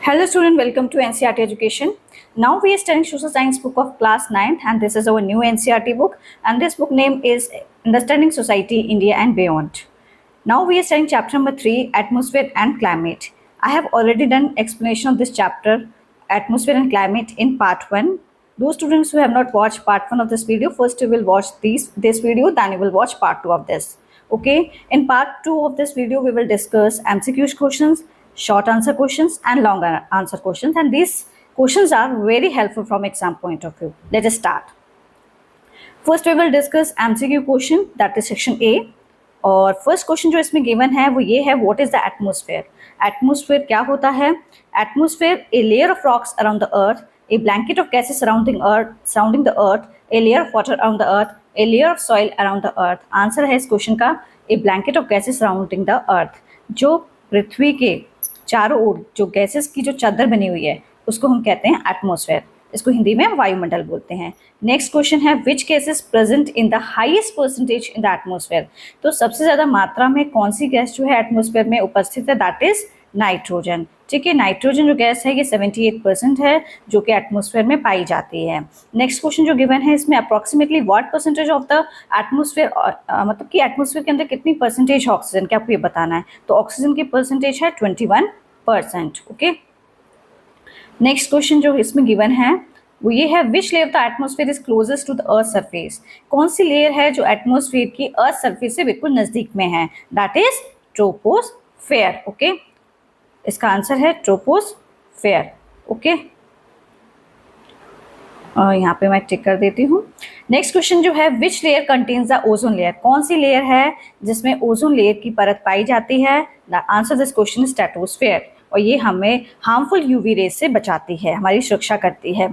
Hello student, welcome to NCERT Education. Now we are studying Social Science book of class 9th and this is our new NCERT book and this book name is Understanding Society, India and Beyond. Now we are studying chapter number 3, Atmosphere and Climate. I have already done explanation of this chapter, Atmosphere and Climate, in part 1. Those students who have not watched part 1 of this video, first you will watch this video, then you will watch part 2 of this. Okay, in part 2 of this video we will discuss MCQ questions, short answer questions and long answer questions, and these questions are very helpful from exam point of view. Let us start. First we will discuss MCQ question, that is section A. और first question जो इसमें given है वो ये है, what is the atmosphere. Atmosphere क्या होता है? Atmosphere a layer of rocks around the earth, a blanket of gases surrounding the earth, a layer of water around the earth, a layer of soil around the earth. Answer है इस question का a blanket of gases surrounding the earth. जो पृथ्वी के चारों ओर जो gases की जो चादर बनी हुई है उसको हम कहते हैं एटमॉस्फेयर. इसको हिंदी में वायुमंडल बोलते हैं. नेक्स्ट क्वेश्चन है, which gases present in the highest percentage in the atmosphere. तो सबसे ज्यादा मात्रा में कौन सी गैस जो है एटमॉस्फेयर में उपस्थित है? That is nitrogen. ठीक है, नाइट्रोजन जो गैस है ये 78% है जो कि एटमॉस्फेयर में पाई जाती है. नेक्स्ट क्वेश्चन जो गिवन है इसमें approximately what percentage of the atmosphere, मतलब कि एटमॉस्फेयर के अंदर कितनी परसेंटेज ऑक्सीजन की आपको ये बताना है. तो ऑक्सीजन की परसेंटेज है 21%. ओके, नेक्स्ट क्वेश्चन जो इसमें गिवन है वो ये है, which layer of the atmosphere is closest to the earth surface. कौन सी लेयर है जो एटमॉस्फेयर की अर्थ सरफेस से बिल्कुल नजदीक में है? That is troposphere. ओके, इसका आंसर है ट्रोपोस्फेयर. ओके, यहाँ पे मैं टिक कर देती हूँ. नेक्स्ट क्वेश्चन जो है, which layer contains the ozone layer. कौन सी लेयर है जिसमें ओजोन लेयर की परत पाई जाती है? The answer this question is stratosphere. और ये हमें हार्मफुल यूवी रेज से बचाती है, हमारी सुरक्षा करती है.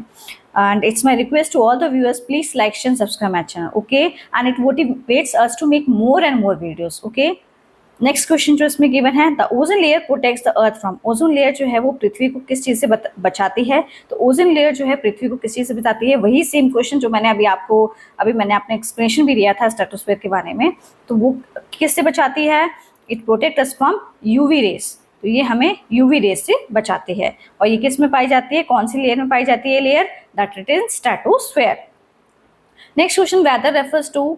And it's my request to all the viewers, please like, share and subscribe my channel. Okay, and it motivates us to make more and more videos. Okay, next question जो इसमें given है, the ozone layer protects the earth from. Ozone layer जो है वो पृथ्वी को किस चीज से बचाती है? तो ओजोन लेयर जो है पृथ्वी को किस चीज से बचाती है? वही सेम क्वेश्चन जो मैंने मैंने आपने एक्सप्लेनेशन भी दिया था स्ट्रेटोस्फेयर के बारे में. तो वो किस से बचाती है? It protect us from UV rays. तो ये हमें यूवी रेस से बचाती है. और ये किस में पाई जाती है? कौन सी लेयर में पाई जाती है layer? That it is stratosphere. Next question, weather refers to.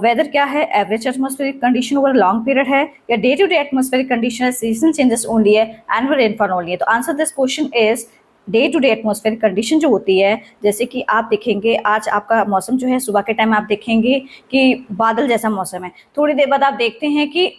Weather क्या है? Average atmospheric condition over long period है, या day to day atmospheric condition है, सीजनल चेंजेस ओनली है, एनुअल रेनफॉल ओनली है. तो answer this question is day to day atmospheric condition जो होती है. जैसे कि आप देखेंगे आज आपका मौसम जो है, सुबह के टाइम आप देखेंगे कि बादल जैसा मौसम है, थोड़ी देर बाद आप देखते हैं कि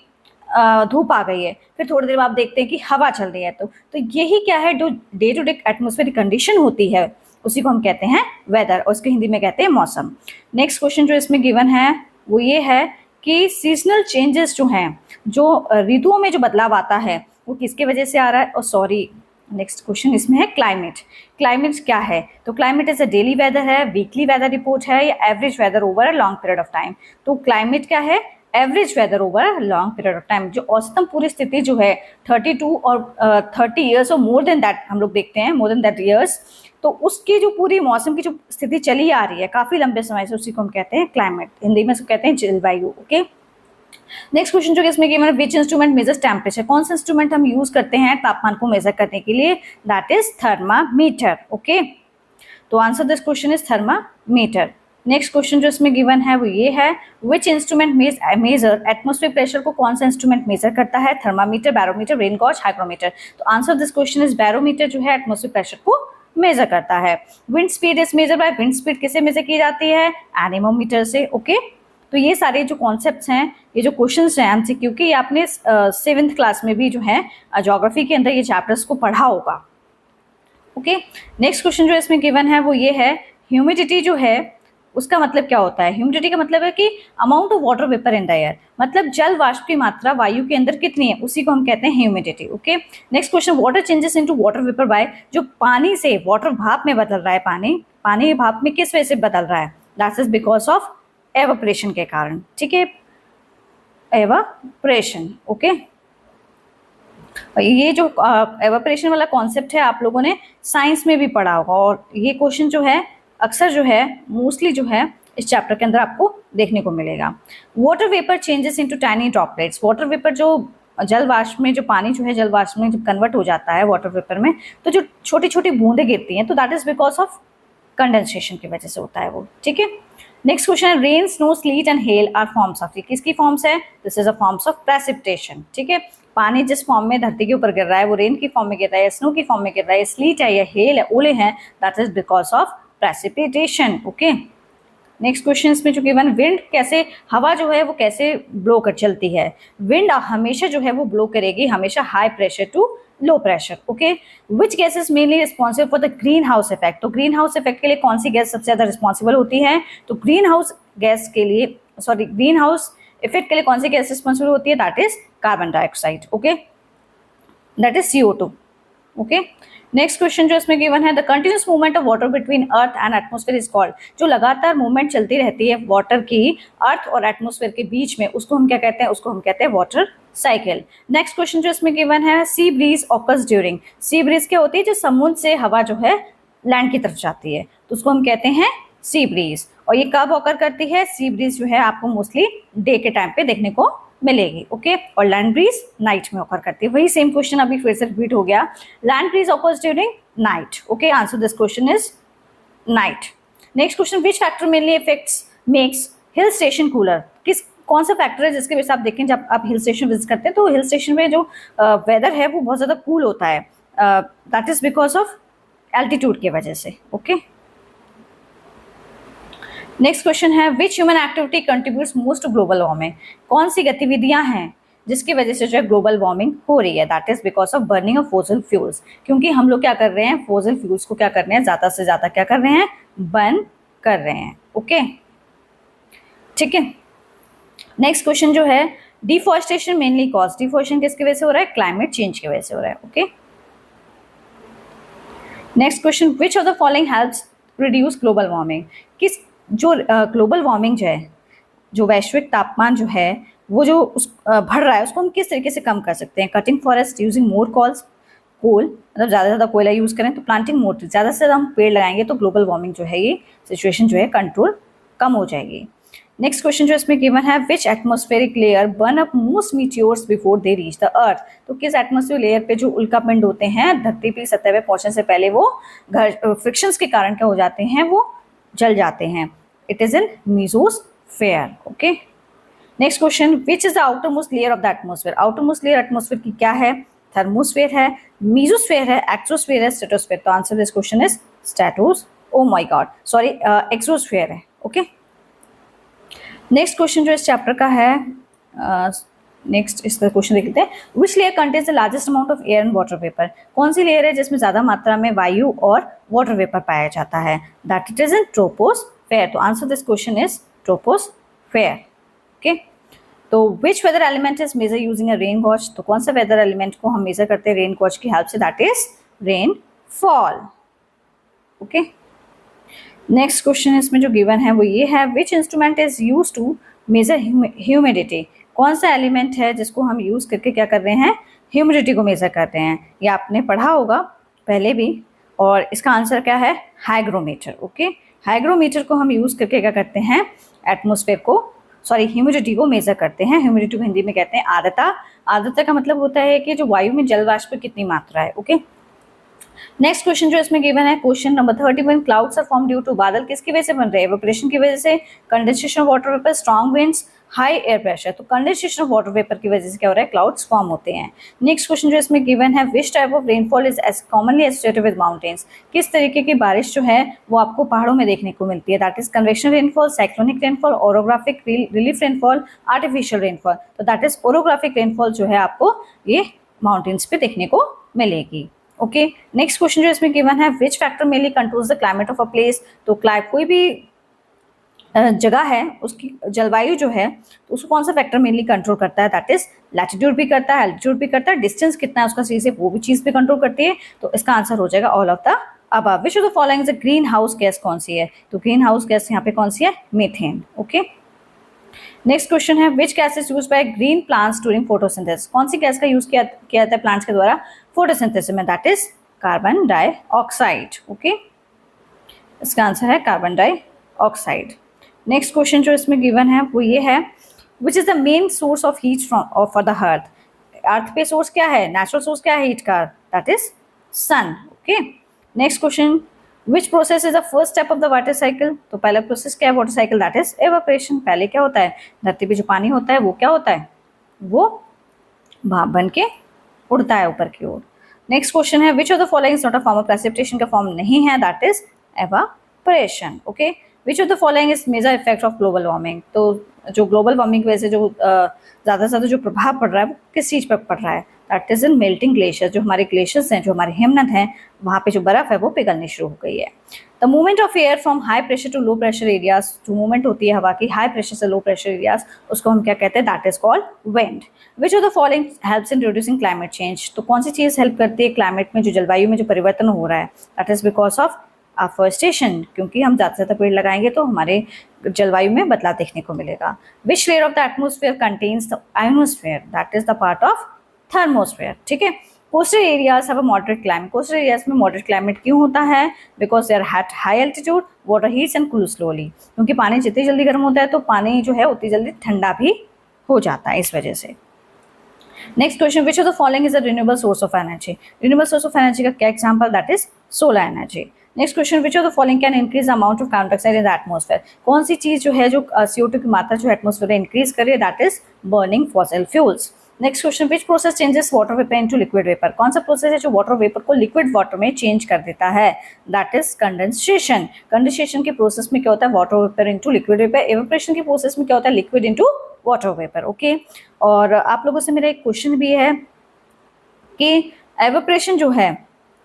धूप आ गई है, फिर थोड़ी देर बाद आप देखते हैं कि हवा चल रही है. तो यही क्या है, जो day to day atmospheric condition होती है उसी को हम कहते हैं वेदर, और उसको हिंदी में कहते हैं मौसम. नेक्स्ट क्वेश्चन जो इसमें गिवन है वो ये है कि सीजनल चेंजेस जो हैं, जो ऋतुओं में जो बदलाव आता है वो किसके वजह से आ रहा है? और सॉरी, नेक्स्ट क्वेश्चन इसमें है क्लाइमेट. क्लाइमेट क्या है? तो climate is a daily weather है, वीकली वेदर रिपोर्ट है, या average weather over a long period of time. तो क्लाइमेट क्या है? Average weather over long period of time. जो औसतम पूरी स्थिति जो है 32 और 30 ईयर्स और मोर देन दैट हम लोग देखते हैं, मोर देन दैट ईयर्स. तो उसकी जो पूरी मौसम की जो स्थिति चली आ रही है काफी लंबे समय से, उसी को हम कहते हैं क्लाइमेट. हिंदी में इसको कहते हैं जलवायु. ओके, नेक्स्ट क्वेश्चन जो इसमें गिवन है, विच इंस्ट्रूमेंट मेजर्स टेम्परेचर. कौन सा इंस्ट्रूमेंट हम यूज करते हैं तापमान को मेजर करने के लिए? That is thermometer. ओके, तो answer this question is thermometer. Next question जो इसमें गिवन है वो ये है, which instrument measure atmosphere pressure को. कौन सा इंस्ट्रूमेंट मेजर करता है? Thermometer, barometer, rain gauge, hygrometer. तो answer this question is barometer जो है एटमॉस्फेयर प्रेशर को मेजर करता है. Wind speed is measure by. Wind speed किसे मेजर की जाती है? एनेमोमीटर से. ओके, तो ये सारे जो कॉन्सेप्ट्स हैं, ये जो क्वेश्चंस हैं एमसीक्यू के, ये आपने 7th क्लास में भी जो है ज्योग्राफी के अंदर ये चैप्टर्स को पढ़ा होगा. ओके, नेक्स्ट क्वेश्चन जो इसमें गिवन है वो ये है, ह्यूमिडिटी जो है उसका मतलब क्या होता है? ह्यूमिडिटी का मतलब है कि amount of water vapour in the air, मतलब जल वाष्प की मात्रा वायु के अंदर कितनी है, उसी को हम कहते हैं humidity. Okay, next question, water changes into water vapour by. जो पानी से वाटर भाप में बदल रहा है, पानी भाप में किस वजह से बदल रहा है? That is because of evaporation के कारण. ठीक है, एवापोरेशन. ओके, ये जो एवापोरेशन वाला कॉन्सेप्ट है आप लोगों ने साइंस में भी पढ़ा होगा, और ये क्वेश्चन जो है अक्सर जो है मोस्टली जो है इस चैप्टर के अंदर आपको देखने को मिलेगा. Water vapour changes into tiny droplets. Water vapour जो जल वाष्प में जो पानी जो है जल वाष्प में जब कन्वर्ट हो जाता है वाटर वेपर में, तो जो छोटी छोटी बूंदें गिरती हैं, तो that is because of condensation की वजह से होता है वो, ठीक है। नेक्स्ट क्वेश्चन है rain, snow, sleet and hail are forms of, किसकी फॉर्म्स है? This is a forms of precipitation, ठीक है। पानी जिस फॉर्म में धरती के ऊपर गिर रहा है वो रेन की फॉर्म में गिर रहा है, स्नो की फॉर्म में गिर रहा है, स्लीट है या हेल है, ओले हैं, that is because of precipitation, okay. Next question इसमें जो गिवन, विंड कैसे, हवा जो है वो कैसे ब्लो कर चलती है? विंड हमेशा जो है वो ब्लो करेगी हमेशा high pressure to low pressure, okay. Which gas is mainly responsible for the green house effect, तो ग्रीन हाउस इफेक्ट के लिए कौन सी गैस सबसे ज्यादा रिस्पॉन्सिबल होती है? तो ग्रीन हाउस गैस के लिए, सॉरी, ग्रीन हाउस इफेक्ट के लिए कौन सी गैस रिस्पॉन्सिबल होती है? That is carbon dioxide, okay, that is CO2, okay. Next question जो इसमें गिवन है, the continuous movement of water between earth and atmosphere is called, जो लगातार मूवमेंट चलती रहती है वाटर की अर्थ और एटमॉस्फेयर के बीच में, उसको हम क्या कहते हैं? उसको हम कहते हैं वाटर साइकिल। नेक्स्ट क्वेश्चन जो इसमें गिवन है, sea breeze occurs during, sea breeze क्या होती है? जो समुद्र से हवा जो है लैंड की तरफ जाती है, तो उसको हम कहते हैं सी ब्रीज। और ये कब ऑकर करती है? सी ब्रीज जो है आपको मोस्टली डे के टाइम पे देखने को मिलेगी, ओके। और लैंड ब्रीज नाइट में ऑकर करती है। वही सेम क्वेश्चन अभी फिर से रिपीट हो गया, land breeze occurs during night, okay. Answer this question is night. Next question, which factor mainly effects makes hill station cooler, कौन सा फैक्टर है जिसके वजह से आप देखें जब आप हिल स्टेशन विजिट करते हैं तो हिल स्टेशन में जो वेदर है वो बहुत ज़्यादा कूल होता है, that is because of altitude की वजह से, ओके। नेक्स्ट क्वेश्चन है, which human activity contributes most to global warming, कौन सी गतिविधियां हैं जिसकी वजह से जो है ग्लोबल वार्मिंग हो रही है? That is because of burning of fossil fuels, क्योंकि हम लोग क्या कर रहे हैं? फोसिल फ्यूल्स को क्या कर रहे हैं? ज़्यादा से ज़्यादा क्या कर रहे हैं? बर्न कर रहे हैं, ओके, ठीक है। नेक्स्ट क्वेश्चन जो है, डिफॉरेस्टेशन मेनली कॉज, डिफॉरेस्टेशन किसकी वजह से हो रहा है? क्लाइमेट चेंज की वजह से हो रहा है, okay. Next question, which of the following helps reduce global warming, किस जो ग्लोबल वार्मिंग जो है, जो वैश्विक तापमान जो है वो जो बढ़ रहा है उसको हम किस तरीके से कम कर सकते हैं? कटिंग फॉरेस्ट, यूजिंग मोर कोल, मतलब ज़्यादा से ज़्यादा कोयला यूज़ करें, तो प्लांटिंग मोर ट्री, ज़्यादा से ज़्यादा हम पेड़ लगाएंगे तो ग्लोबल वार्मिंग जो है ये सिचुएशन जो है कंट्रोल कम हो जाएगी। नेक्स्ट क्वेश्चन जो इसमें गिवन है, which atmospheric layer burn up most meteors before they reach the earth, तो किस एटमॉस्फेयर लेयर पे जो उल्कापिंड होते हैं धरती की सतह पे पहुंचने से पहले वो फ्रिक्शंस के कारण क्या हो जाते हैं? वो जल जाते हैं। It is in mesosphere, okay. Next question, which is the outer most layer of the atmosphere, outer most layer atmosphere की क्या है? थर्मोस्फेयर है, मेसोस्फेयर है, एक्सोस्फेयर है, स्ट्रेटोस्फेयर, तो answer this question is stratos, oh my god, sorry, exosphere है, okay. Next question जो इस चैप्टर का है, नेक्स्ट इसका क्वेश्चन देख लेते हैं, which layer contains the largest amount of air and water vapour, कौन सी लेयर है जिसमें ज्यादा मात्रा में वायु और वाटर वेपर पाया जाता है? That it is in troposphere, तो answer this question is troposphere, okay. तो which weather element is major using a rain gauge, तो कौन सा वेदर एलिमेंट को हम मेजर करते हैं रेन गॉज की हेल्प से? That is rain fall, okay. Next question इसमें जो गिवन है वो ये है, which instrument is use to measure humidity, कौन सा एलिमेंट है जिसको हम यूज करके क्या कर रहे हैं? ह्यूमिडिटी को मेजर करते हैं। ये आपने पढ़ा होगा पहले भी, और इसका आंसर क्या है? Hygrometer, okay. हाइग्रोमीटर को हम यूज करके क्या करते हैं? एटमॉस्फेयर को, सॉरी, ह्यूमिडिटी को मेजर करते हैं। ह्यूमिडिटी को हिंदी में कहते हैं आर्द्रता। आर्द्रता का मतलब होता है कि जो वायु में जल वाष्प कितनी मात्रा है, ओके। नेक्स्ट क्वेश्चन जो इसमें गिवन है, question number 31, clouds are form due to, बादल किसकी वजह से बन रहे हैं? इवेपोरेशन की वजह से, condensation of water vapour, strong winds, high air pressure, तो कंडेंसेशन ऑफ वाटर वेपर की वजह से क्या हो रहा है? क्लाउड्स फॉर्म होते हैं। नेक्स्ट क्वेश्चन जो इसमें गिवन है, which type of rainfall is commonly associated with mountains, किस तरीके की बारिश जो है वो आपको पहाड़ों में देखने को मिलती है? That is convectional rainfall, cyclonic rainfall, orographic relief rainfall, artificial rainfall, तो दैट इज ओरोग्राफिक रेनफॉल जो है आपको ये माउंटेन्स पे देखने को मिलेगी, ओके। नेक्स्ट क्वेश्चन जो इसमें गिवन है, which factor mainly controls the climate of a place, तो कोई भी जगह है उसकी जलवायु जो है तो उसको कौन सा फैक्टर मेनली कंट्रोल करता है? दैट इज लैटिट्यूड भी करता है, एल्टीट्यूड भी करता है, डिस्टेंस कितना है उसका सी से वो भी चीज़ भी कंट्रोल करती है। तो इसका आंसर हो जाएगा all of the above. Which of the following is a green house gas, कौन सी है? तो ग्रीन हाउस गैस यहाँ पे कौन सी है? Methane, okay. नेक्स्ट क्वेश्चन है, विच gas is use by green plants during photosynthesis, कौन सी गैस का यूज किया जाता है प्लांट्स के द्वारा फोटोसिंथेसिस में? That is carbon dioxide, okay. इसका आंसर है कार्बन डाइऑक्साइड। नेक्स्ट क्वेश्चन जो इसमें गिवन है वो ये है, which is the main source of heat for the earth, earth पे सोर्स क्या है, नेचुरल सोर्स क्या है हीट का, that is sun. Okay, next question, which process is the first step of the water cycle? तो पहला process क्या है water cycle, that is evaporation. पहले क्या होता है, धरती पे जो पानी होता है वो क्या होता है, वो भाप बन के उड़ता है ऊपर की ओर। नेक्स्ट क्वेश्चन है, which of the following is not a form of precipitation का फॉर्म नहीं है, that is evaporation. Okay, which of the following is major effect of global warming? तो जो ग्लोबल वार्मिंग की वजह से जो ज़्यादा से ज़्यादा जो प्रभाव पड़ रहा है वो किस चीज़ पर पड़ रहा है, that is in melting glacier. जो हमारे ग्लेशियर्स हैं, जो हमारे हिमनद हैं, वहाँ पे जो बर्फ़ है वो पिघलनी शुरू हो गई है। The movement of air from high pressure to low pressure areas, जो मूवमेंट होती है हवा की हाई प्रेशर से लो प्रेशर एरियाज, उसको हम क्या कहते हैं, that is called wind. Which of the following helps in reducing climate change? तो कौन सी चीज़ हेल्प करती है क्लाइमेट में, जो जलवायु में जो परिवर्तन हो रहा है, that is because of afforestation. क्योंकि हम ज़्यादा से ज़्यादा पेड़ लगाएंगे तो हमारे जलवायु में बदलाव देखने को मिलेगा। Which layer of the atmosphere contains the ionosphere? That is the part of thermosphere. ठीक है, coastal areas have a moderate climate. Coastal areas में मॉडरेट क्लाइमेट क्यों होता है? Because they are at high altitude, water heats and cools slowly. क्योंकि पानी जितनी जल्दी गर्म होता है तो पानी जो है उतनी जल्दी ठंडा भी हो जाता है इस वजह से। Next question, which of the following is a renewable source of energy? Renewable source of energy का क्या example, that is solar energy. Next question, which of the following can increase the amount of carbon dioxide in the atmosphere? कौन सी चीज जो है जो CO2 की मात्रा जो एटमोस्फेयर में इंक्रीज करे, that is burning fossil fuels. Next question, which process changes water vapour into liquid vapour? कौन सा प्रोसेस है जो वाटर वेपर को लिक्विड वाटर में चेंज कर देता है, दैट इज कंडेंसेशन। कंडेंसेशन के प्रोसेस में क्या होता है, water vapour into liquid vapour. Evaporation के प्रोसेस में क्या होता है, liquid into water vapour. Okay, और आप लोगों से मेरा एक क्वेश्चन भी है कि एवापोरेशन जो है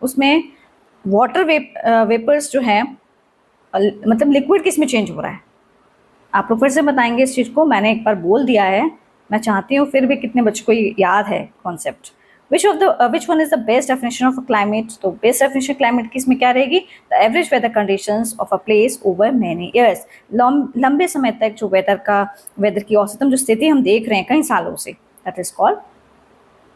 उसमें वाटर वेपर्स जो है मतलब लिक्विड किस में चेंज हो रहा है? आप लोग फिर से बताएंगे इस चीज़ को, मैंने एक बार बोल दिया है, मैं चाहती हूँ फिर भी कितने बच्चों को याद है concept. Which one is the best definition of a climate? तो बेस्ट डेफिनेशन क्लाइमेट की इसमें क्या रहेगी, the average weather conditions of a place over many years. लंबे समय तक जो वेदर की औसतन जो स्थिति हम देख रहे हैं कई सालों से, that is called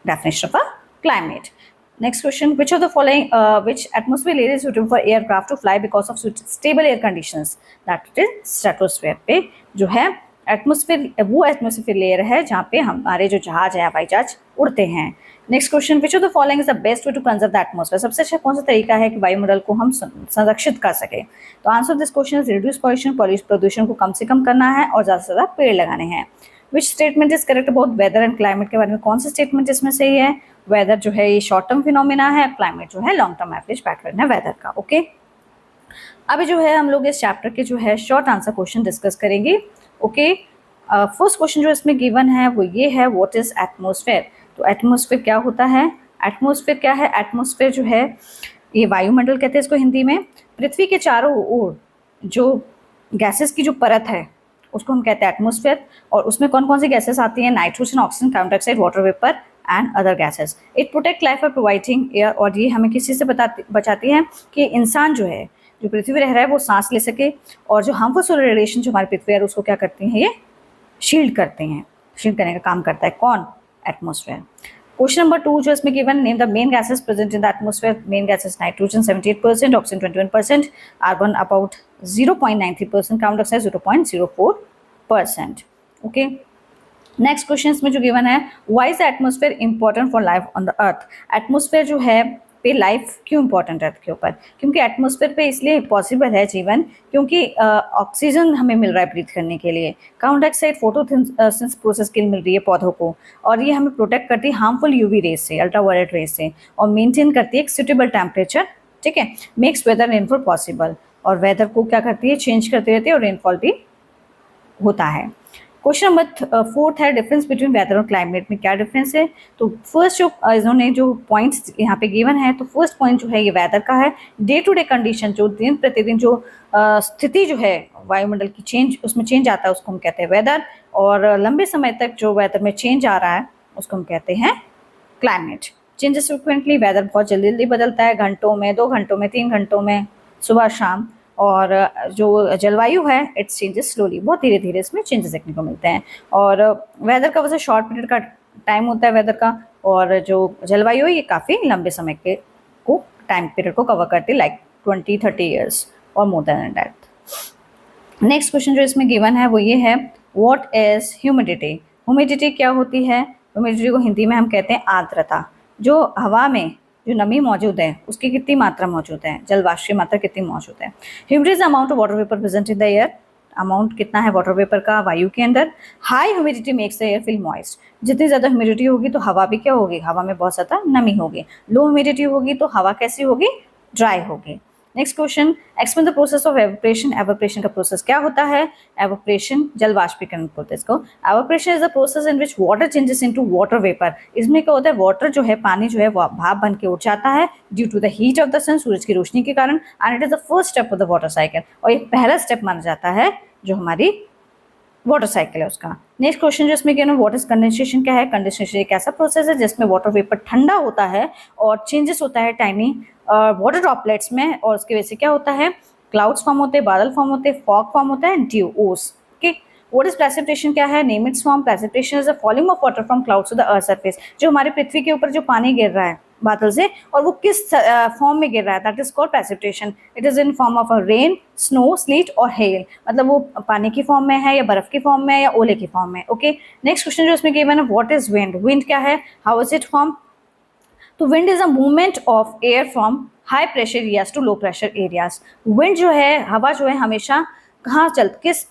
definition of a climate. Next question, which of the following which atmosphere layer is suitable for aircraft to fly because of stable air conditions? That is stratosphere पे जो है एटमोस्फेयर, वो atmosphere layer है जहाँ पे हमारे जो जहाज है, हवाई जहाज उड़ते हैं। Next question, which of the following is the best way to conserve the atmosphere? सबसे अच्छा कौन सा तरीका है कि वायुमंडल को हम संरक्षित कर सके? तो answer this question is reduce pollution. प्रदूषण को कम से कम करना है और ज़्यादा से ज़्यादा पेड़ लगाने हैं। Which statement is correct about whether and climate? के बारे में कौन सा स्टेटमेंट इसमें सही है? वेदर जो है ये शॉर्ट टर्म फिनोमिना है, क्लाइमेट जो है लॉन्ग टर्म एवरेज पैटर्न है वेदर का। ओके, अभी जो है हम लोग इस चैप्टर के जो है शॉर्ट आंसर क्वेश्चन डिस्कस करेंगे। ओके, फर्स्ट क्वेश्चन जो इसमें गिवन है वो ये है, व्हाट इज एटमोस्फेयर? तो एटमोस्फेयर क्या होता है? एटमोस्फेयर क्या है? एटमोस्फेयर जो है ये वायुमंडल कहते हैं इसको हिंदी में। पृथ्वी के चारों ओर जो गैसेस की जो परत है उसको हम कहते हैं एटमोस्फेयर। और उसमें कौन कौन सी गैसेस आती हैं? Nitrogen, oxygen, carbon dioxide, water vapour and other gases. It protect life और प्रोवाइडिंग एयर। और ये हमें किस चीज़ से बचाती है कि इंसान जो है, जो पृथ्वी पर रह रहा है, वो सांस ले सके। और जो हार्मफुल सोलर रेडिएशन जो हमारी पृथ्वी है उसको क्या करती हैं, ये शील्ड करते हैं। शील्ड करने का काम करता है कौन? एटमोस्फेयर। क्वेश्चन नंबर 2 जो इसमें given, name the main gases present in the atmosphere. Main gases nitrogen 78%, oxygen 21%, carbon about 0.93%, carbon dioxide 0.04%। Okay, next question में जो गिवन है, why is the atmosphere important for life on the earth? Atmosphere जो है पे life क्यों important है अर्थ के ऊपर? क्योंकि एटमोस्फेयर पे इसलिए पॉसिबल है जीवन क्योंकि ऑक्सीजन हमें मिल रहा है ब्रीथ करने के लिए, कार्बन डाइऑक्साइड फोटोसिंथेसिस प्रोसेस के लिए मिल रही है पौधों को, और ये हमें प्रोटेक्ट करती है हार्मफुल यूवी रेज से, अल्ट्रावायलेट रेज से, और मेंटेन करती है एक सूटेबल टेम्परेचर। ठीक है, मेक्स वेदर रेनफॉल पॉसिबल, और वेदर को क्या करती है, चेंज करती रहती है और रेनफॉल भी होता है। क्वेश्चन नंबर 4 है, डिफरेंस बिटवीन वेदर और क्लाइमेट में क्या डिफरेंस है? तो फर्स्ट जो इन्होंने जो पॉइंट्स यहाँ पे गिवन है, तो फर्स्ट पॉइंट जो है ये वेदर का है। डे टू डे कंडीशन, जो दिन प्रतिदिन जो स्थिति जो है वायुमंडल की चेंज, उसमें चेंज आता है उसको हम कहते हैं वेदर। और लंबे समय तक जो वेदर में चेंज आ रहा है उसको हम कहते हैं क्लाइमेट। चेंजेस फ्रिक्वेंटली, वेदर बहुत जल्दी जल्दी बदलता है, घंटों में, 2 घंटों में, 3 घंटों में, सुबह शाम। और जो जलवायु है इट्स चेंजेस स्लोली, बहुत धीरे धीरे इसमें चेंजेस देखने को मिलते हैं। और वेदर का वैसे शॉर्ट पीरियड का टाइम होता है वेदर का, और जो जलवायु है ये काफ़ी लंबे समय के को टाइम पीरियड को कवर करती है, लाइक 20-30 ईयर्स और more than that. Next question जो इसमें गिवन है वो ये है, व्हाट इज ह्यूमिडिटी? ह्यूमिडिटी क्या होती है? ह्यूमिडिटी को हिंदी में हम कहते हैं आर्द्रता। जो हवा में जो नमी मौजूद है उसकी कितनी मात्रा मौजूद है, जल वाष्प की मात्रा कितनी मौजूद है। Humidity is amount of water vapour present in the air, amount कितना है वाटर वेपर का वायु के अंदर। High humidity makes the air feel moist, जितनी ज़्यादा ह्यूमिडिटी होगी तो हवा भी क्या होगी, हवा में बहुत ज़्यादा नमी होगी। लो ह्यूमिडिटी होगी तो हवा कैसी होगी, ड्राई होगी। Next question, explain the process of evaporation. Evaporation का प्रोसेस क्या होता है, एवोपरेशन जल वाष्पीकरण बोलते हैं इसको। Evaporation is the process in which water changes into water vapour. इसमें क्या होता है, वाटर जो है, पानी जो है वो भाप बन के उठ जाता है due to the heat of the sun, सूरज की रोशनी के कारण। And it is the first step of the water cycle, और ये पहला स्टेप माना जाता है जो हमारी वाटर साइकिल है उसका। नेक्स्ट क्वेश्चन जो इसमें क्या, वाटर कंडेंसेशन क्या है। कंडेंसेशन एक ऐसा प्रोसेस है जिसमें वाटर वेपर ठंडा होता है और चेंजेस होता है टाइनी वाटर ड्रॉपलेट्स में, और उसकी वजह से क्या होता है, क्लाउड्स फॉर्म होते हैं, बादल फॉर्म होते हैं, फॉग फॉर्म होता है, ड्यू ओस। ओके, व्हाट इज प्रेसिपिटेशन क्या है, name its form. Precipitation is the falling of water from clouds to the earth surface. जो हमारी पृथ्वी के ऊपर जो पानी गिर रहा है बादल से, और वो किस फॉर्म में गिर रहा है, that is called precipitation. It is in form of a rain, snow, slit और हेल। मतलब वो पानी की फॉर्म में है या बर्फ की फॉर्म में है या ओले की फॉर्म में। ओके, नेक्स्ट क्वेश्चन जो इसमें गिवन है, व्हाट इज विंड। विंड क्या है, हाउ इज इट फॉर्म। तो wind is a movement of air from high pressure areas to low pressure areas. Wind जो है, हवा जो है, हमेशा कहाँ किस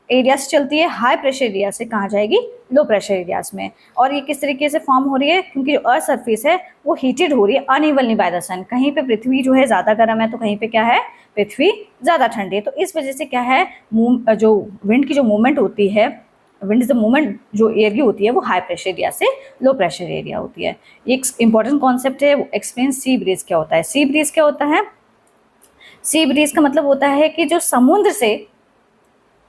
एरिया से चलती है, हाई प्रेशर एरिया से कहाँ जाएगी, लो प्रेशर एरियाज में। और ये किस तरीके से फॉर्म हो रही है, क्योंकि जो अर्थ सरफेस है वो हीटेड हो रही है अनइवनली बाय द सन। कहीं पे पृथ्वी जो है ज़्यादा गर्म है तो कहीं पे क्या है, पृथ्वी ज़्यादा ठंडी है। तो इस वजह से क्या है, जो विंड की जो मूवमेंट होती है, विंड इज द मूवमेंट जो एयर की होती है वो हाई प्रेशर एरिया से लो प्रेशर एरिया होती है। एक इंपॉर्टेंट कॉन्सेप्ट है, एक्सप्लेन सी ब्रीज क्या होता है। सी ब्रीज क्या होता है, सी ब्रीज का मतलब होता है कि जो समुद्र से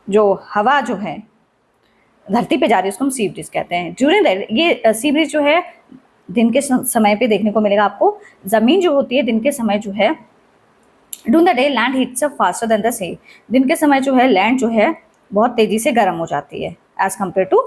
जो हवा जो है धरती पे जा रही है उसको हम सी ब्रीज कहते हैं। ड्यूरिंग दैट, ये सी ब्रीज जो है दिन के समय पे देखने को मिलेगा आपको। जमीन जो होती है दिन के समय जो है, during the day land heats up faster than the sea. दिन के समय जो है लैंड जो है बहुत तेजी से गर्म हो जाती है एज कम्पेयर टू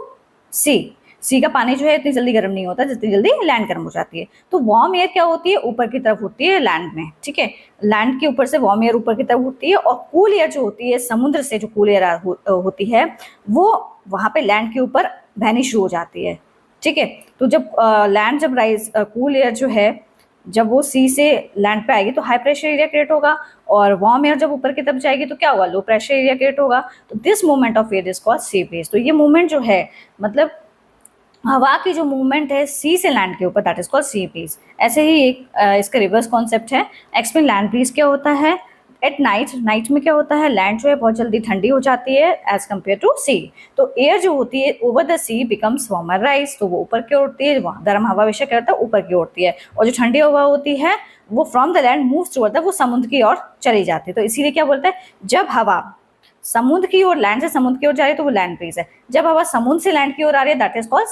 सी। सी का पानी जो है इतनी जल्दी गर्म नहीं होता जितनी जल्दी लैंड गर्म हो जाती है। तो वार्म एयर क्या होती है, ऊपर की तरफ उठती है लैंड में, ठीक है, लैंड के ऊपर से वार्म एयर ऊपर की तरफ उठती है। और कूल एयर जो होती है, समुद्र से जो कूल एयर होती है वो वहाँ पे लैंड के ऊपर बहनी शुरू हो जाती है, ठीक है। तो जब लैंड जब राइज कूल एयर जो है जब वो सी से लैंड पे आएगी तो हाई प्रेशर एरिया क्रिएट होगा, और वार्म एयर जब ऊपर की तरफ जाएगी तो क्या होगा, लो प्रेशर एरिया क्रिएट होगा। तो this movement of air is called sea breeze. तो ये मूवमेंट जो है, मतलब हवा की जो मूवमेंट है सी से लैंड के ऊपर, that is called sea breeze. ऐसे ही एक इसका रिवर्स कॉन्सेप्ट है। एक्सप्लेन लैंड ब्रीज क्या होता है। एट नाइट, नाइट में क्या होता है, लैंड जो है बहुत जल्दी ठंडी हो जाती है एज कम्पेयर टू सी। तो एयर जो होती है over the sea becomes warmer rise, तो वो ऊपर की ओर उड़ती है, वहाँ गर्म हवा हमेशा क्या होता है, ऊपर की ओर उड़ती है। और जो ठंडी हवा होती है वो from the land moves toward the, वो समुद्र की ओर चली जाती है। तो इसीलिए क्या बोलते हैं, जब हवा समुद्र की ओर, लैंड से समुद्र की ओर जा रही है तो वो लैंड ब्रीज है। जब हवा समुद्र से लैंड की ओर आ रही है that is called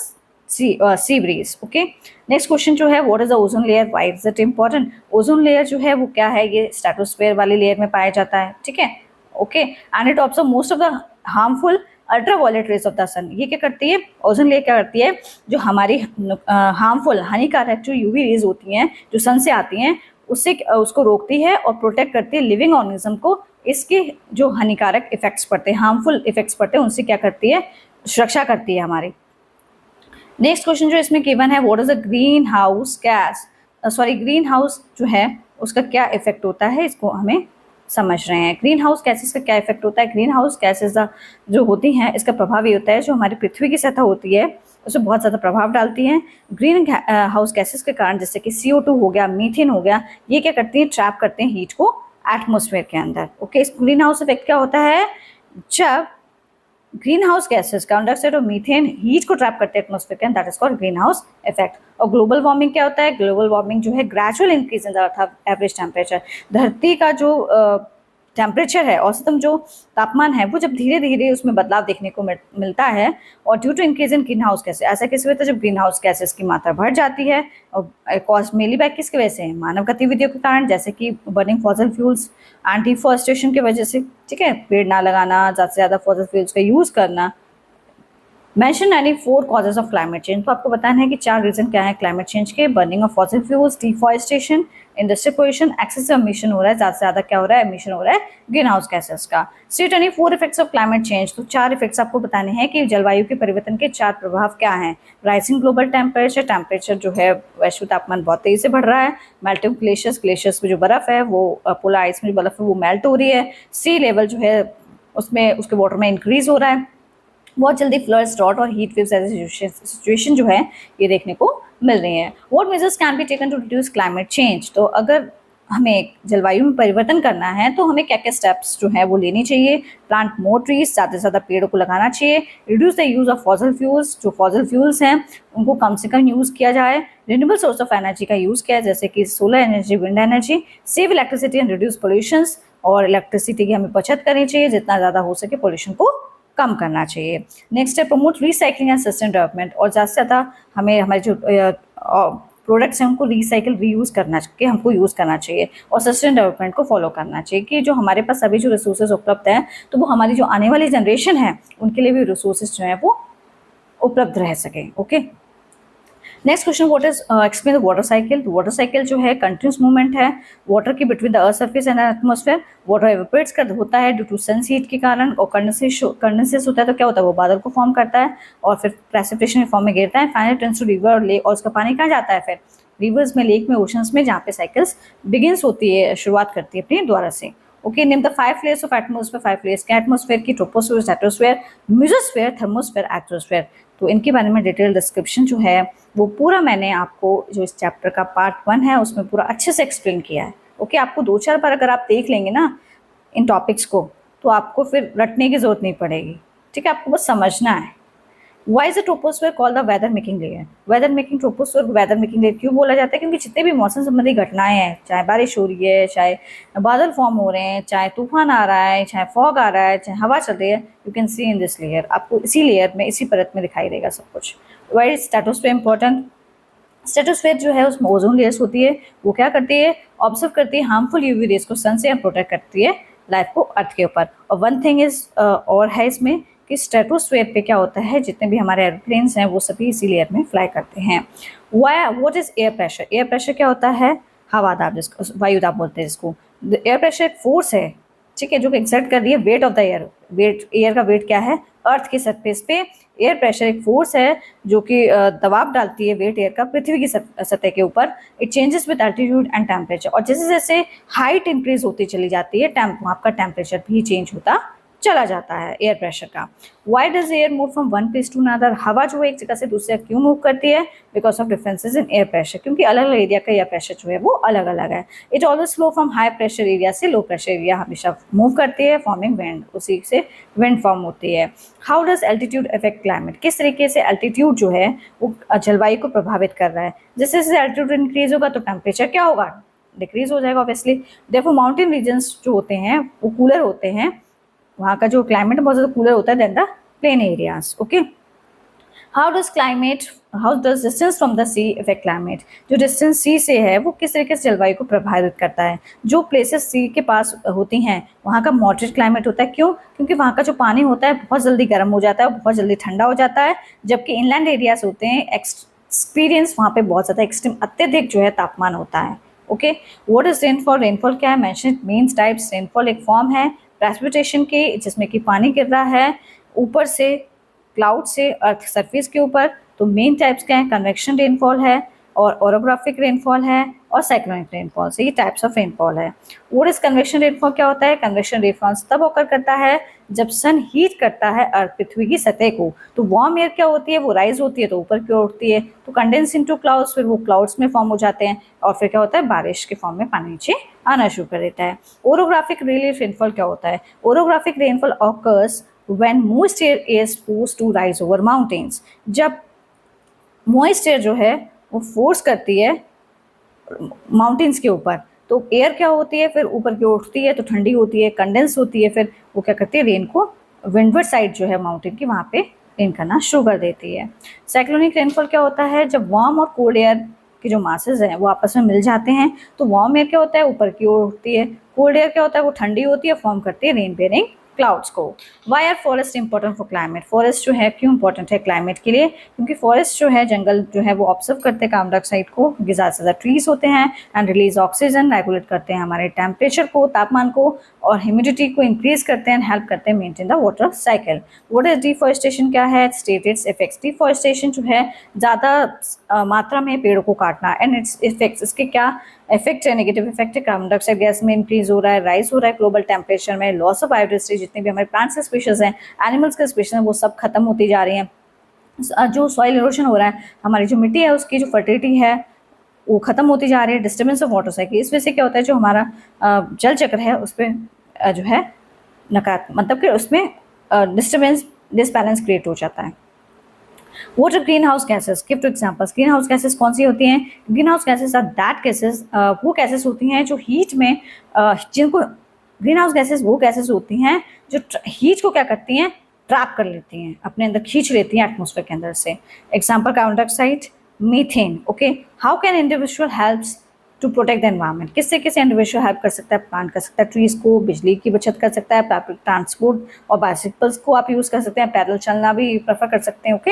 sea breeze. Okay, next question जो है, what is the ozone layer, why is it important. Ozone layer जो है वो क्या है, ये स्ट्रेटोस्फेयर वाली लेयर में पाया जाता है, ठीक है। Okay, and it observe most of the harmful ultraviolet rays of the sun. ये क्या करती है, ओजोन लेयर क्या करती है, जो हमारी हार्मफुल हानिकारक जो यूवी रेज होती हैं जो सन से आती हैं उससे उसको रोकती है और प्रोटेक्ट करती है लिविंग ऑर्गेनिज्म को। इसके जो हानिकारक इफेक्ट्स पड़ते हैं, हार्मफुल इफेक्ट्स पड़ते हैं, उनसे क्या करती है, सुरक्षा करती है हमारी। नेक्स्ट क्वेश्चन जो इसमें गिवन है, what is a green house gas, green house जो है उसका क्या इफेक्ट होता है, इसको हमें समझ रहे हैं। ग्रीन हाउस गैसेस का क्या इफेक्ट होता है। ग्रीन हाउस गैसेस जो होती हैं इसका प्रभाव ये होता है, जो हमारी पृथ्वी की सतह होती है उसमें बहुत ज़्यादा प्रभाव डालती हैं। ग्रीन हाउस गैसेस के कारण, जैसे कि CO2 हो गया, मीथेन हो गया, ये क्या करती हैं, ट्रैप करते हैं हीट को एटमोसफेयर के अंदर। ओके, इस ग्रीन हाउस इफेक्ट क्या होता है, जब green house gases carbon dioxide और मीथेन हीट को ट्रैप करते हैं एटमॉस्फेयर के अंदर, that is called green house effect. और ग्लोबल वार्मिंग क्या होता है, ग्लोबल वार्मिंग जो है gradual increase in the earth average temperature. धरती का जो टेम्परेचर है, औसतम जो तापमान है, वो जब धीरे धीरे उसमें बदलाव देखने को मिलता है, और due to increase in green house gases, ऐसा कैसे होता है, जब ग्रीन हाउस गैसेस की मात्रा बढ़ जाती है, और कॉस्ट मेनली बाय किसकी वजह से, मानव गतिविधियों के कारण, जैसे कि burning fossil fuels and deforestation की वजह से, ठीक है, पेड़ ना लगाना, ज़्यादा से ज़्यादा फॉसिल फ्यूल्स का यूज़ करना, mention any 4 causes of climate change. तो आपको बताना है कि 4 रीजन क्या है क्लाइमेट चेंज के। Burning of fossil fuels, deforestation, industrial pollution, excessive emission हो रहा है, ज़्यादा से ज़्यादा क्या हो रहा है, एमिशन हो रहा है ग्रीन हाउस गैसेस का। State any 4 effects of climate change. तो 4 इफेक्ट्स आपको बताने हैं कि जलवायु के परिवर्तन के 4 प्रभाव क्या हैं। राइजिंग ग्लोबल टेम्परेचर, टेम्परेचर जो है वैश्विक तापमान बहुत तेजी से बढ़ रहा है। मेल्टिंग ग्लेशियर्स, ग्लेशियर्स में जो बर्फ है वो पोलर आइस में जो बर्फ है वो मेल्ट हो रही है। सी लेवल जो है उसमें उसके वाटर में इंक्रीज हो रहा है। बहुत जल्दी फ्लड्स, ड्रॉट और हीट वेव्स ऐसे सिचुएशन जो है ये देखने को मिल रही है। What measures can be taken to reduce climate change. तो अगर हमें जलवायु में परिवर्तन करना है तो हमें क्या क्या स्टेप्स जो है वो लेनी चाहिए। प्लांट मोर ट्रीज, ज़्यादा से ज़्यादा पेड़ों को लगाना चाहिए। Reduce the use of fossil fuels, जो फॉसिल फ्यूल्स हैं उनको कम से कम यूज़ किया जाए। रिन्यूएबल सोर्स ऑफ एनर्जी का यूज़ किया है जैसे कि solar energy, wind energy. Save electricity and reduce pollutions, और इलेक्ट्रिसिटी की हमें बचत करनी चाहिए, जितना ज़्यादा हो सके पोल्यूशन को कम करना चाहिए। नेक्स्ट है promote recycling and sustain development, और ज़्यादा से ज़्यादा हमें हमारे जो प्रोडक्ट्स हैं उनको रिसाइकिल रीयूज़ करना के हमको यूज़ करना चाहिए, और सस्टेन डेवलपमेंट को फॉलो करना चाहिए कि जो हमारे पास अभी जो रिसोर्सेज उपलब्ध हैं तो वो हमारी जो आने वाली जनरेशन है उनके लिए भी रिसोर्सेज जो हैं वो उपलब्ध रह सकें। Okay, next question, what is explain the water cycle. तो वाटर साइकिल जो है कंटिन्यूस मूवमेंट है वाटर की between the earth surface and atmosphere. Water evaporates कर होता है ड्यू टू सन्स हीट के कारण, और कंडेंसेस होता है तो क्या होता है वो बादल को फॉर्म करता है और फिर प्रेसिपिटेशन के फॉर्म में गिरता है। फाइनली टर्न्स टू रिवर और लेक, और उसका पानी कहाँ जाता है फिर रिवर्स में, लेक में, ओशंस में, जहाँ पे साइकिल्स बिगिंस होती है, शुरुआत करती है अपनी द्वारा से। Okay, name the 5 layers of atmosphere. 5 layers के एटमॉस्फेयर की, troposphere, stratosphere, mesosphere, thermosphere, exosphere. तो इनके बारे में डिटेल डिस्क्रिप्शन जो है वो पूरा मैंने आपको जो इस चैप्टर का पार्ट 1 है उसमें पूरा अच्छे से एक्सप्लेन किया है। ओके, आपको 2-4 बार अगर आप देख लेंगे ना इन टॉपिक्स को तो आपको फिर रटने की जरूरत नहीं पड़ेगी। ठीक है, आपको बस समझना है। Why is the troposphere called the weather making layer. Weather making troposphere weather making layer क्यों बोला जाता है? क्योंकि जितने भी मौसम संबंधी घटनाएं हैं, चाहे बारिश हो रही है, चाहे बादल फॉर्म हो रहे हैं, चाहे तूफान आ रहा है, चाहे फॉग आ रहा है, चाहे हवा चल रही है, you can see in this layer. आपको इसी लेयर में, इसी परत में दिखाई देगा सब कुछ। Why is stratosphere important? Stratosphere जो है उसमें ओजोन लेयर्स होती है, वो क्या करती है, ऑब्जर्व करती है हार्मफुल यूवी रेज को सन से, प्रोटेक्ट करती है लाइफ को अर्थ के ऊपर। और वन थिंग इज और है इसमें कि स्ट्रेटोस्फेयर पे क्या होता है, जितने भी हमारे एरोप्लेन्स हैं वो सभी इसी लेयर में फ्लाई करते हैं। What is air pressure? Air pressure क्या होता है? हवा दाब, जिसको वायु दाब बोलते हैं जिसको। एयर प्रेशर एक फोर्स है, ठीक है, जो कि एक्सर्ट कर रही है weight of the air. Weight, air का वेट क्या है अर्थ की सरफेस पे। एयर प्रेशर एक फोर्स है जो कि दबाव डालती है वेट एयर का पृथ्वी की सतह के ऊपर। It changes with altitude and temperature, और जैसे जैसे हाइट इंक्रीज होती चली जाती है आपका टेम्परेचर भी चेंज होता चला जाता है एयर प्रेशर का। Why does air move from one place to another? हवा जो है एक जगह से दूसरे क्यों मूव करती है? Because of differences in air pressure, क्योंकि अलग अलग एरिया का एयर प्रेशर जो है वो अलग अलग है। It always flow from high pressure area से लो प्रेशर एरिया हमेशा मूव करती है, फॉर्मिंग विंड, उसी से विंड फॉर्म होती है। How does altitude effect climate? किस तरीके से एल्टीट्यूड जो है वो जलवायु को प्रभावित कर रहा है? जैसे जैसे एल्टीट्यूड इंक्रीज होगा तो टेम्परेचर क्या होगा, डिक्रीज हो जाएगा ऑब्वियसली। देखो माउंटेन रीजन्स जो होते हैं वो कूलर होते हैं, वहाँ का जो क्लाइमेट बहुत ज़्यादा कूलर होता है than the plain areas. Okay, how does distance from the sea effect climate? जो डिस्टेंस सी से है वो किस तरीके से जलवायु को प्रभावित करता है? जो प्लेसेस सी के पास होती हैं वहाँ का मॉडरेट क्लाइमेट होता है। क्यों? क्योंकि वहाँ का जो पानी होता है बहुत जल्दी गर्म हो जाता है और बहुत जल्दी ठंडा हो जाता है, जबकि इनलैंड एरियाज होते हैं एक्सपीरियंस वहाँ पे बहुत ज़्यादा एक्सट्रीम अत्यधिक जो है तापमान होता है। Okay, what is rainfall? Rainfall क्या है? Mention means types. रेनफॉल एक फॉर्म है प्रेसिपिटेशन के जिसमें कि पानी गिर रहा है ऊपर से क्लाउड से अर्थ सरफेस के ऊपर। तो मेन टाइप्स क्या है? कन्वेक्शन रेनफॉल है, और ओरोग्राफिक रेनफॉल है, और साइक्लोनिक रेनफॉल। से ये टाइप्स ऑफ रेनफॉल है। What is convection rainfall? क्या होता है? कन्वेक्शन रेनफॉल तब ओकर करता है जब सन हीट करता है अर्थ पृथ्वी की सतह को, तो वार्म एयर क्या होती है वो राइज होती है तो ऊपर की ओर उठती है, तो कंडेंस इनटू क्लाउड्स, फिर वो क्लाउड्स में फॉर्म हो जाते हैं और फिर क्या होता है बारिश के फॉर्म में पानी नीचे आना शुरू कर देता है। ओरोग्राफिक रिलीफ रेनफॉल क्या होता है? Orographic rainfall occurs when moist air is forced to rise over mountains। जब moist air जो है वो फोर्स करती है माउंटेन्स के ऊपर, तो एयर क्या होती है फिर ऊपर की ओर उठती है तो ठंडी होती है, कंडेंस होती है, फिर वो क्या करती है रेन को विंडवर्ड साइड जो है माउंटेन की वहाँ पे रेन करना शुरू कर देती है। साइक्लोनिक रेनफॉल क्या होता है? जब वार्म और कोल्ड एयर के जो मासेज हैं वो आपस में मिल जाते हैं, तो वार्म एयर क्या होता है ऊपर की ओर उठती है, कोल्ड एयर क्या होता है वो ठंडी होती है, फॉर्म करती है रेन बेयरिंग क्लाउड्स को। Why are forest important for climate? Forest जो है क्यों इंपॉर्टेंट है क्लाइमेट के लिए? क्योंकि फॉरेस्ट जो है, जंगल जो है वो ऑब्जर्व करते हैं कार्बन डाइऑक्साइड को, क्योंकि ज़्यादा से ज़्यादा ट्रीज होते हैं, एंड रिलीज ऑक्सीजन, रेगुलेट करते हैं हमारे टेम्परेचर को, तापमान को, और ह्यूमिडिटी को इंक्रीज करते हैं, हेल्प करते हैं maintain the water cycle. What is deforestation? क्या है? State it's effects. डिफॉरेस्टेशन जो है ज़्यादा मात्रा में पेड़ों को काटना, एंड इट्स इफेक्ट्स, इसके क्या इफेक्ट है? नेगेटिव इफेक्ट है, कार्बन डाइऑक्साइड गैस में इंक्रीज हो रहा है, राइज हो रहा है ग्लोबल टेम्परेचर में, लॉस ऑफ बायोडाइवर्सिटी, जितने भी हमारे प्लांट्स के स्पीशीज हैं, एनिमल्स के स्पीशीज हैं, वो सब खत्म होती जा रही हैं। जो सॉइल इरोशन हो रहा है, हमारी जो मिट्टी है उसकी जो फर्टिलिटी है वो खत्म होती जा रही है। डिस्टर्बेंस ऑफ वाटर साइकिल, इस वजह से क्या होता है, जो हमारा जल चक्र है उस पर जो है नकारात्मक, मतलब कि उसमें डिस्टर्बेंस, डिसबैलेंस क्रिएट हो जाता है। What are greenhouse gases? Give two examples. Greenhouse gases कौन सी होती हैं? Greenhouse gases are that gases, वो gases होती हैं जो heat में, जिनको greenhouse gases वो gases होती हैं जो heat को क्या करती हैं, ट्रैप कर लेती हैं, अपने अंदर खींच लेती हैं एटमॉस्फेयर के अंदर से। Example carbon dioxide, methane. Okay, how can individual helps to protect the environment? किससे किससे इंडिविजुअल हेल्प कर सकता है? प्लांट कर सकता है ट्रीज को, बिजली की बचत कर सकता है, पब्लिक ट्रांसपोर्ट और बाइसिकल्स को आप यूज़ कर सकते हैं, पैदल चलना भी प्रेफर कर सकते हैं। Okay,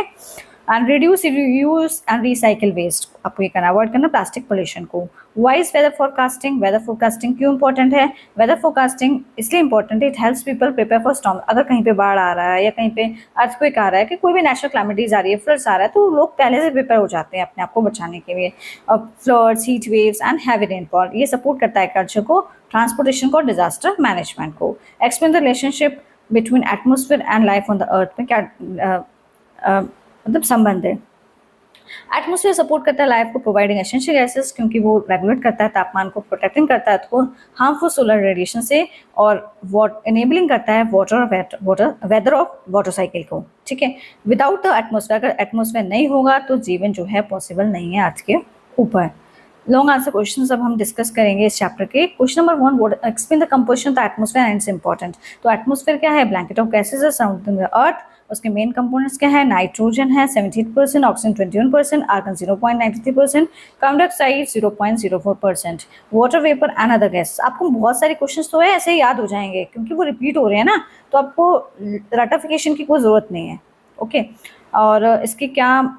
and reduce, reuse and recycle waste, आपको ये करना, अवॉइड करना प्लास्टिक पोल्यूशन को। Why's weather forecasting? Weather forecasting क्यों इंपॉर्टेंट है? वेदर फोरकास्टिंग इसलिए इंपॉर्टेंट है, it helps people prepare for storm. अगर कहीं पे बाढ़ आ रहा है या कहीं पे अर्थक्वेक आ रहा है, कि कोई भी नेचुरल कैलेमिटीज आ रही है, फ्लड्स आ रहा है, तो लोग पहले से प्रिपेयर हो जाते हैं अपने आप को बचाने के लिए। Floods, heat waves and heavy rainfall, ये सपोर्ट करता है कल्चर को, ट्रांसपोर्टेशन को, डिजास्टर मैनेजमेंट को। Explain the relationship between atmosphere and life on the earth में क्या मतलब संबंध है? एटमोसफेयर सपोर्ट करता है लाइफ को, प्रोवाइडिंग एसेंशियल गैसेस, क्योंकि वो रेगुलेट करता है तापमान को, प्रोटेक्टिंग करता है तो हार्मफुल सोलर रेडिएशन से, और इनेबलिंग करता है वेदर ऑफ वाटर साइकिल को। ठीक है, विदाउट द एटमोसफेयर, अगर एटमोसफेयर नहीं होगा तो जीवन जो है पॉसिबल नहीं है अर्थ के ऊपर। लॉन्ग आंसर क्वेश्चन अब हम डिस्कस करेंगे इस चैप्टर के। Question number 1, what explain the composition of the atmosphere and its important. तो एटमोसफेयर क्या है? Blanket of gases surrounding the earth. उसके मेन कंपोनेंट्स क्या है? नाइट्रोजन है 78%, oxygen 21%, argon 0.93%, carbon dioxide 0.04%, water vapour and other gas. आपको बहुत सारे क्वेश्चंस तो है ऐसे ही याद हो जाएंगे क्योंकि वो रिपीट हो रहे हैं ना, तो आपको रटिफिकेशन की कोई ज़रूरत नहीं है। ओके, और इसकी क्या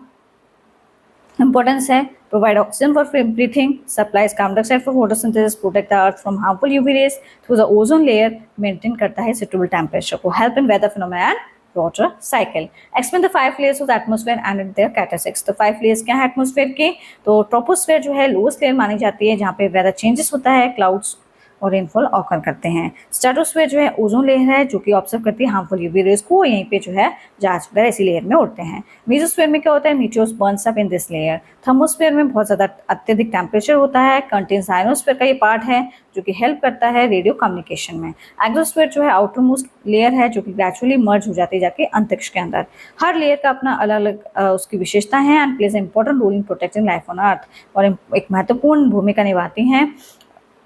इंपॉर्टेंस है? Provide oxygen for breathing, supplies carbon dioxide for photosynthesis, protect the earth from harmful UV rays through the ozone layer, maintain करता है सुटेबल टेम्परेचर को, help in weather phenomena and water cycle. Explain the 5 layers of the atmosphere and their characteristics. तो 5 layers क्या है atmosphere के? तो troposphere जो है लोएस्ट लेयर मानी जाती है, जहाँ पे वेदर चेंजेस होता है, क्लाउड्स और रेनफॉल ऑकर करते हैं। स्ट्रेटोस्फेयर जो है ओजोन लेयर है जो कि ऑब्जर्व करती है हार्मफुल यूवी रेज को, यहीं पे जो है जहाज वगैरह इसी लेयर में उड़ते हैं। मेसोस्फेयर में क्या होता है? Meteors Burns up in this layer. Thermosphere में बहुत ज़्यादा अत्यधिक टेम्परेचर होता है, कंटेन्स आयनोस्फेयर का ये पार्ट है जो कि हेल्प करता है रेडियो कम्युनिकेशन में। एक्सोस्फेयर जो है आउटर मोस्ट लेयर है जो कि ग्रेजुअली मर्ज हो जाती है जाके अंतरिक्ष के अंदर। हर लेयर का अपना अलग अलग उसकी विशेषता है and plays important role in protecting life on earth, और एक महत्वपूर्ण भूमिका निभाती हैं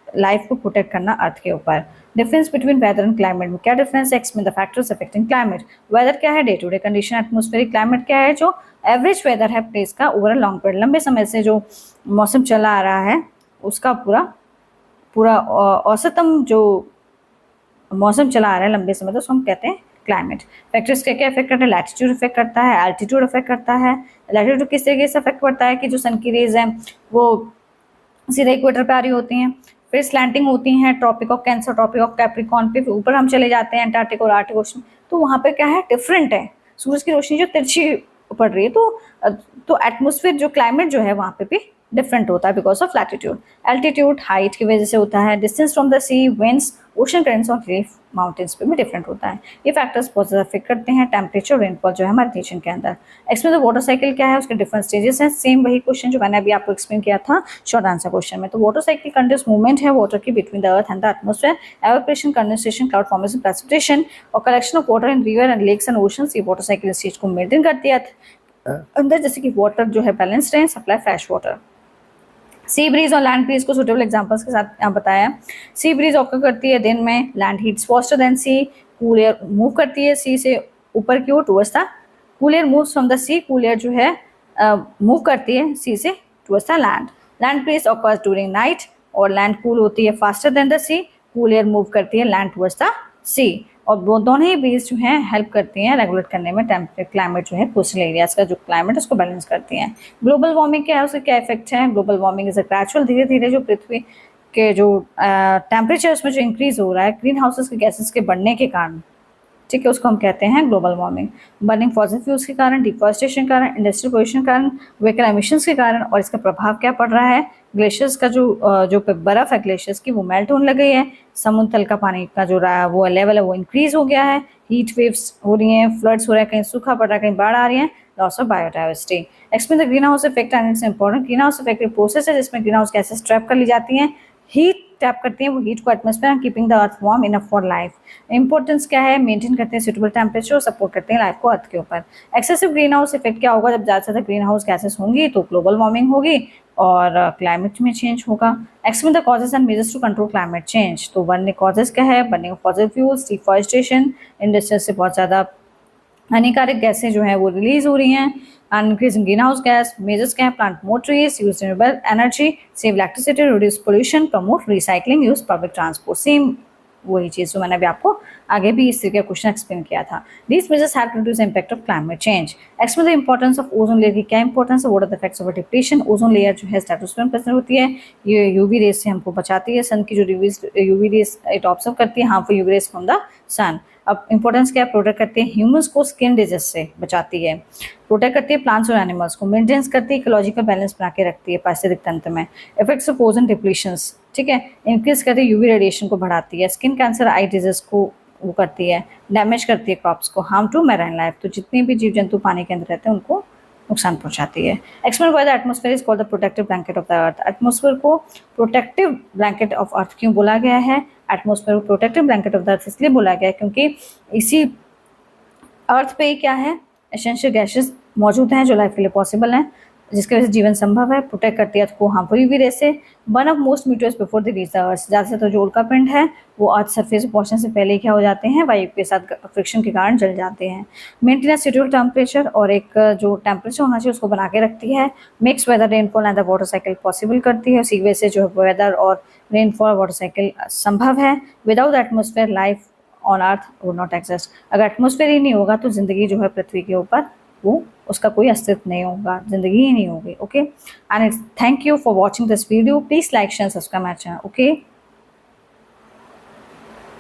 लाइफ को प्रोटेक्ट करना अर्थ के ऊपर। Difference between weather and climate में क्या डिफरेंस है? Explain the factors affecting climate. Weather क्या है? Day to day condition. Atmospheric climate क्या है? जो एवरेज वेदर है प्लेस का ओवर लॉन्ग पीरियड, लंबे समय से जो मौसम चला आ रहा है उसका पूरा औसतम जो मौसम चला आ रहा है लंबे समय तो उसको हम कहते हैं क्लाइमेट। फैक्टर्स क्या क्या इफेक्ट करता है? लैटिट्यूड इफेक्ट करता है, एल्टीट्यूड इफेक्ट करता है। लैटिट्यूड किस तरीके से इफेक्ट करता है कि जो सन की रेज हैं वो सीधे इक्वेटर पे आ रही होती हैं, फिर स्लैंटिंग होती हैं tropic of cancer, tropic of capricorn पे, फिर ऊपर हम चले जाते हैं एंटार्क्टिक और आर्टिक ओशन, तो वहाँ पे क्या है? डिफरेंट है, सूरज की रोशनी जो तिरछी पड़ रही है, तो एटमॉस्फेयर जो क्लाइमेट जो है वहाँ पे भी डिफरेंट होता है because of latitude. Altitude height की वजह से होता है, distance from the sea, winds, ocean currents और रिलीफ माउंटेन्स पे भी डिफरेंट होता है। ये फैक्टर्स बहुत ज़्यादा अफेक्ट करते हैं टेम्परेचर, रेनफॉल जो है हमारे रीजन के अंदर। एक्सप्लेन द वाटर साइकिल क्या है? उसके डिफरेंट स्टेजेस हैं, सेम वही क्वेश्चन जो मैंने अभी आपको एक्सप्लेन किया था शॉर्ट आंसर क्वेश्चन में। तो वाटर साइकिल कंटिन्यूस मूवमेंट है वाटर की between the earth and the atmosphere, evaporation, condensation, cloud formation, precipitation और collection of water in river and lakes and oceans. ये वाटर साइकिल इस चीज को मेंटेन करती है अंदर, जैसे कि वाटर जो है बैलेंस्ड रहे, supply fresh water. Sea breeze और लैंड ब्रीज को सुटेबल एग्जांपल्स के साथ यहाँ बताया। सी ब्रीज ऑकर करती है दिन में, land heats faster than sea, cool air move करती है सी से ऊपर की ओर towards the, cool air moves from the sea, cool air जो है मूव करती है सी से towards the land. Land breeze occurs during night और लैंड कूल होती है faster than the sea, cool air move करती है लैंड टुवर्ड्स द सी। और वो दोनों ही बेस जो हैं हेल्प करती हैं रेगुलेट करने में टेम्परेट क्लाइमेट जो है कोस्टल एरियाज का जो क्लाइमेट है उसको बैलेंस करती हैं। ग्लोबल वार्मिंग क्या है, उसके क्या इफेक्ट है? Global warming is a gradual, धीरे धीरे जो पृथ्वी के जो टेम्परेचर उसमें जो इंक्रीज हो रहा है ग्रीन हाउसेस के गैसेस के बढ़ने के कारण, ठीक है, उसको हम कहते हैं global warming. Burning fossil fuels के कारण, डिफॉरेस्टेशन के कारण, इंडस्ट्रियल पोल्यूशन के कारण, व्हीकल एमिशंस के कारण, और इसका प्रभाव क्या पड़ रहा है? ग्लेशियर्स का जो बर्फ है ग्लेशियर्स की वो मेल्ट होने लग गई है, समुद्र तल का पानी का जो रहा वो लेवल है वो इंक्रीज हो गया है, हीट वेव्स हो रही हैं, फ्लड्स हो रहा है, कहीं सूखा पड़ रहा है, कहीं बाढ़ आ रही है, loss of biodiversity. Explain the green house effect and its important. Green house effect एक प्रोसेस है जिसमें ग्रीन हाउस गैसेस ट्रैप कर ली जाती हैं, हीट टैप करती हैं वो हीट को atmosphere and keeping the earth warm enough for life. Importance क्या है? मेंटेन करते हैं सूटेबल टेम्परेचर और सपोर्ट करते हैं लाइफ को अर्थ के ऊपर। एक्सेसिव ग्रीन हाउस इफेक्ट क्या होगा? जब ज़्यादा से ज़्यादा ग्रीन हाउस गैसेस होंगी तो ग्लोबल वार्मिंग होगी और क्लाइमेट में चेंज होगा। Explain the causes and measures to control climate change. तो बर्निंग कॉजेज क्या है? Burning of fossil fuels, deforestation, industry से बहुत ज़्यादा हानिकारक गैसें जो हैं वो रिलीज हो रही हैं, increasing green house gas. Measures क्या है? Plant more trees, use renewable energy, save electricity, reduce pollution, promote recycling, use public transport. Same वही चीज़ जो मैंने अभी आपको आगे भी इस तरीके का क्वेश्चन एक्सप्लेन किया था। These measures help to reduce impact of climate change. Explain the importance of ozone layer की क्या इंपॉर्टेंस है? What are the effects of depletion. Ozone layer जो है स्ट्रेटोस्फीयर में प्रेजेंट होती है, ये यूवी रेस से हमको बचाती है, सन की जो यूवी रेस इट ऑब्जर्व करती है harmful UV rays from the sun. अब इंपॉर्टेंस क्या है? प्रोटेक्ट करती है ह्यूमंस को स्किन डिजीज से बचाती है, प्रोटेक्ट करती है प्लांट्स और एनिमल्स को, मेंटेन्स करती है इकोलॉजिकल बैलेंस बना के रखती है पारिस्थितिक तंत्र में। इफेक्ट्स ऑफ ओजोन डिप्लीशंस, ठीक है, इंक्रीज करती है यूवी रेडिएशन को बढ़ाती है, स्किन कैंसर, आई डिजीज को वो करती है, डैमेज करती है क्रॉप्स को, हार्म टू मैराइन लाइफ, तो जितने भी जीव जंतु पानी के अंदर रहते हैं उनको नुकसान पहुंचाती है। Explain why the atmosphere is called the protective blanket of the earth. Atmosphere को प्रोटेक्टिव ब्लैंकेट ऑफ अर्थ क्यों बोला गया है? एटमॉस्फेयर को protective blanket of the earth इसलिए बोला गया है क्योंकि इसी अर्थ पे क्या है? एसेंशियल गैसेस मौजूद हैं जो लाइफ के लिए पॉसिबल हैं, जिसकी वजह से जीवन संभव है। प्रोटेक्ट करती है अर्थ को हार्मफुल यूवी रे से। One of most meters before the reach the earth, ज़्यादा से ज़्यादा जो उल्का पिंड है वो अर्थ सरफेस पे पहुंचने से पहले क्या हो जाते हैं? वायु के साथ फ्रिक्शन के कारण जल जाते हैं। मेंटेन सूटेबल टेम्परेचर, और एक जो टेम्परेचर होना चाहिए उसको बना के रखती है। Makes weather rainfall and the water cycle possible करती है, उसी वजह से जो है वेदर और रेनफॉल वाटर साइकिल संभव है। Without the atmosphere life on earth would not exist. अगर एटमॉस्फेयर ही नहीं होगा तो ज़िंदगी जो है पृथ्वी के ऊपर वो उसका कोई अस्तित्व नहीं होगा, ज़िंदगी ही नहीं होगी। Okay, and thank you for watching this video. Please like share subscribe my channel. Okay.